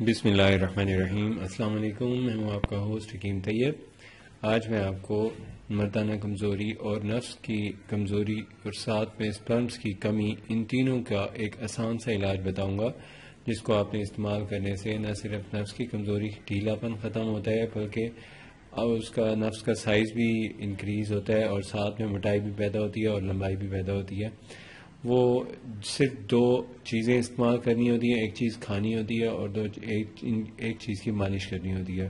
بسم اللہ الرحمن الرحیم. السلام علیکم. میں ہوں آپ کا ہوسٹ حکیم طیب. آج میں آپ کو مردانہ کمزوری اور نفس کی کمزوری اور ساتھ میں سپرمز کی کمی، ان تینوں کا ایک آسان سا علاج بتاؤں گا جس کو آپ نے استعمال کرنے سے نہ صرف نفس کی کمزوری ڈھیلا پن ختم ہوتا ہے بلکہ اس کا نفس کا سائز بھی انکریز ہوتا ہے اور ساتھ میں موٹائی بھی پیدا ہوتی ہے اور لمبائی بھی پیدا ہوتی ہے. وہ صرف دو چیزیں استعمال کرنی ہوتی ہیں، ایک چیز کھانی ہوتی ہے اور ایک چیز کی مالش کرنی ہوتی ہے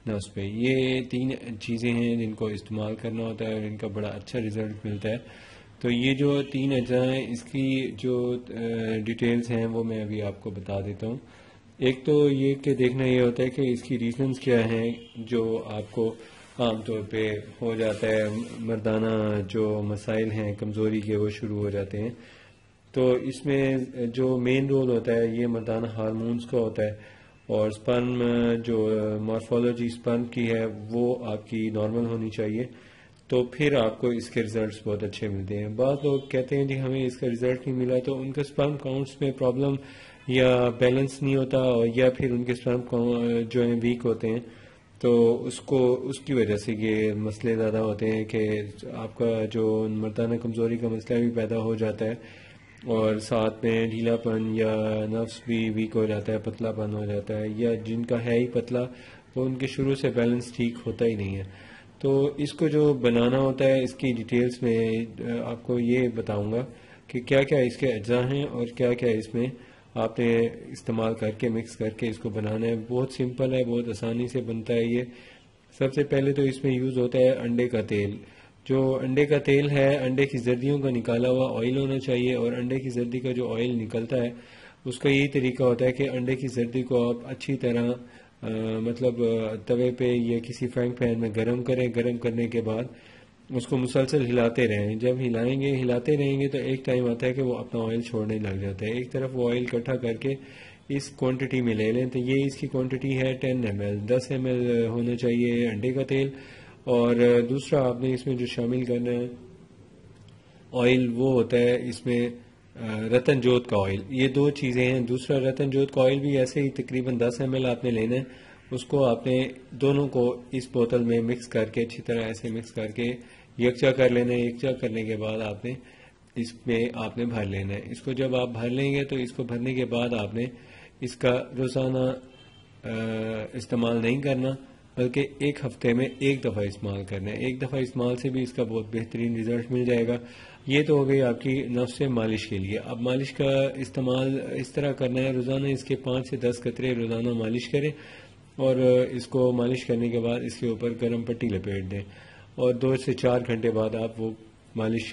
نفس پہ. یہ تین چیزیں ہیں جن کو استعمال کرنا ہوتا ہے اور ان کا بڑا اچھا رزلٹ ملتا ہے. تو یہ جو تین اجزاء ہیں اس کی جو ڈیٹیلز ہیں وہ میں ابھی آپ کو بتا دیتا ہوں. ایک تو یہ کہ دیکھنا یہ ہوتا ہے کہ اس کی ریزنز کیا ہیں جو آپ کو عام طور پہ ہو جاتا ہے. مردانہ جو مسائل ہیں کمزوری کے وہ شروع ہو جاتے ہیں. تو اس میں جو مین رول ہوتا ہے یہ مردانہ ہارمونز کا ہوتا ہے اور سپرم جو مارفولوجی سپرم کی ہے وہ آپ کی نارمل ہونی چاہیے. تو پھر آپ کو اس کے ریزلٹس بہت اچھے ملتے ہیں. بعض لوگ کہتے ہیں جی ہمیں اس کا ریزلٹ نہیں ملا تو ان کا سپرم کاؤنٹس میں پرابلم یا بیلنس نہیں ہوتا یا پھر ان کے سپرم جو ہیں ویک ہوتے ہیں. تو اس کی وجہ سے یہ مسئلے زیادہ ہوتے ہیں کہ آپ کا جو مردانہ کمزوری کا مسئلہ بھی پیدا ہو جاتا ہے اور ساتھ میں ڈھیلا پن یا نفس بھی ویک ہو جاتا ہے، پتلا پن ہو جاتا ہے، یا جن کا ہے ہی پتلا وہ ان کے شروع سے بیلنس ٹھیک ہوتا ہی نہیں ہے. تو اس کو جو بنانا ہوتا ہے اس کی ڈیٹیلز میں آپ کو یہ بتاؤں گا کہ کیا کیا اس کے اجزاء ہیں اور کیا کیا اس میں آپ نے استعمال کر کے مکس کر کے اس کو بنانا ہے. بہت سمپل ہے، بہت آسانی سے بنتا ہے یہ. سب سے پہلے تو اس میں یوز ہوتا ہے انڈے کا تیل. جو انڈے کا تیل ہے انڈے کی زردیوں کا نکالا ہوا آئل ہونا چاہیے اور انڈے کی زردی کا جو آئل نکلتا ہے اس کا یہی طریقہ ہوتا ہے کہ انڈے کی زردی کو آپ اچھی طرح مطلب توے پہ یا کسی فرائنگ پین میں گرم کریں. گرم کرنے کے بعد اس کو مسلسل ہلاتے رہیں. جب ہلاتے رہیں گے تو ایک ٹائم آتا ہے کہ وہ اپنا آئل چھوڑنے لگ جاتا ہے. ایک طرف وہ آئل اکٹھا کر کے اس کوانٹٹی میں لے لیں. تو یہ اس کی کوانٹٹی ہے 10 ml. 10 ml ہونا چاہیے انڈے کا تیل. اور دوسرا آپ نے اس میں جو شامل کرنا ہے آئل وہ ہوتا ہے اس میں رتن جوت کا آئل. یہ دو چیزیں ہیں. دوسرا رتن جوت کا آئل بھی ایسے ہی تقریباً 10 ml آپ نے لینا ہے. اس کو آپ نے دونوں کو اس بوتل میں مکس کر کے اچھی طرح ایسے مکس کر کے یکجا کر لینا ہے. یکجا کرنے کے بعد آپ نے اس میں آپ نے بھر لینا ہے. اس کو جب آپ بھر لیں گے تو اس کو بھرنے کے بعد آپ نے اس کا روزانہ استعمال نہیں کرنا بلکہ ایک ہفتے میں ایک دفعہ استعمال کرنا ہے. ایک دفعہ استعمال سے بھی اس کا بہت بہترین رزلٹ مل جائے گا. یہ تو ہو گئی آپ کی نفس سے مالش کے لیے. اب مالش کا استعمال اس طرح کرنا ہے، روزانہ اس کے 5 سے 10 قطرے روزانہ مالش کریں اور اس کو مالش کرنے کے بعد اس کے اوپر گرم پٹی لپیٹ دیں اور 2 سے 4 گھنٹے بعد آپ وہ مالش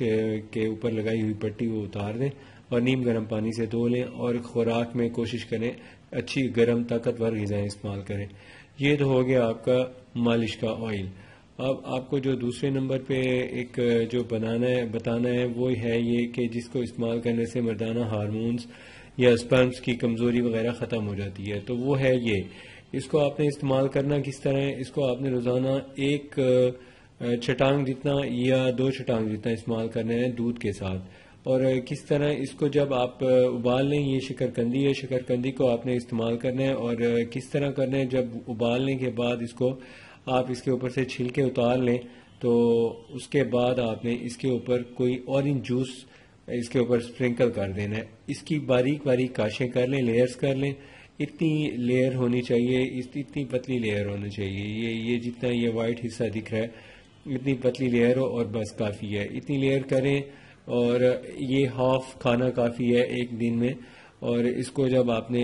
کے اوپر لگائی ہوئی پٹی وہ اتار دیں اور نیم گرم پانی سے دھو لیں. اور خوراک میں کوشش کریں اچھی گرم طاقتور غذائیں استعمال کریں. یہ تو ہو گیا آپ کا مالش کا آئل. اب آپ کو جو دوسرے نمبر پہ ایک جو بتانا ہے وہ ہے یہ کہ جس کو استعمال کرنے سے مردانہ ہارمونز یا سپرمز کی کمزوری وغیرہ ختم ہو جاتی ہے. تو وہ ہے یہ. اس کو آپ نے استعمال کرنا کس طرح ہے؟ اس کو آپ نے روزانہ 1 چٹانگ جتنا یا 2 چٹانگ جتنا استعمال کرنا ہے دودھ کے ساتھ. اور کس طرح اس کو جب آپ ابال لیں، یہ شکرکندی ہے، شکرکندی کو آپ نے استعمال کرنا ہے. اور کس طرح کرنا ہے؟ جب ابالنے کے بعد اس کو آپ اس کے اوپر سے چھلکے اتار لیں تو اس کے بعد آپ نے اس کے اوپر کوئی اورنج جوس اس کے اوپر سپرنکل کر دینا ہے. اس کی باریک باریک کاشیں کر لیں، لیئرز کر لیں. اتنی لیئر ہونی چاہیے، اتنی پتلی لیئر ہونی چاہیے. یہ جتنا یہ وائٹ حصہ دکھ رہا ہے اتنی پتلی لیئر ہو اور بس کافی ہے. اتنی لیئر کریں اور یہ ہاف کھانا کافی ہے ایک دن میں. اور اس کو جب آپ نے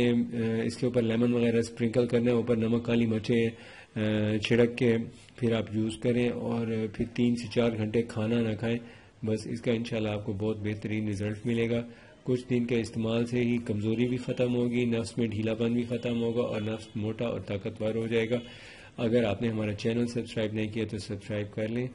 اس کے اوپر لیمن وغیرہ سپرنکل کرنا ہے، اوپر نمک کالی مرچیں چھڑک کے پھر آپ یوز کریں اور پھر 3 سے 4 گھنٹے کھانا نہ کھائیں. بس اس کا انشاءاللہ آپ کو بہت بہترین رزلٹ ملے گا. کچھ دن کے استعمال سے ہی کمزوری بھی ختم ہوگی، نفس میں ڈھیلا پن بھی ختم ہوگا اور نفس موٹا اور طاقتور ہو جائے گا. اگر آپ نے ہمارا چینل سبسکرائب نہیں کیا تو سبسکرائب کر لیں.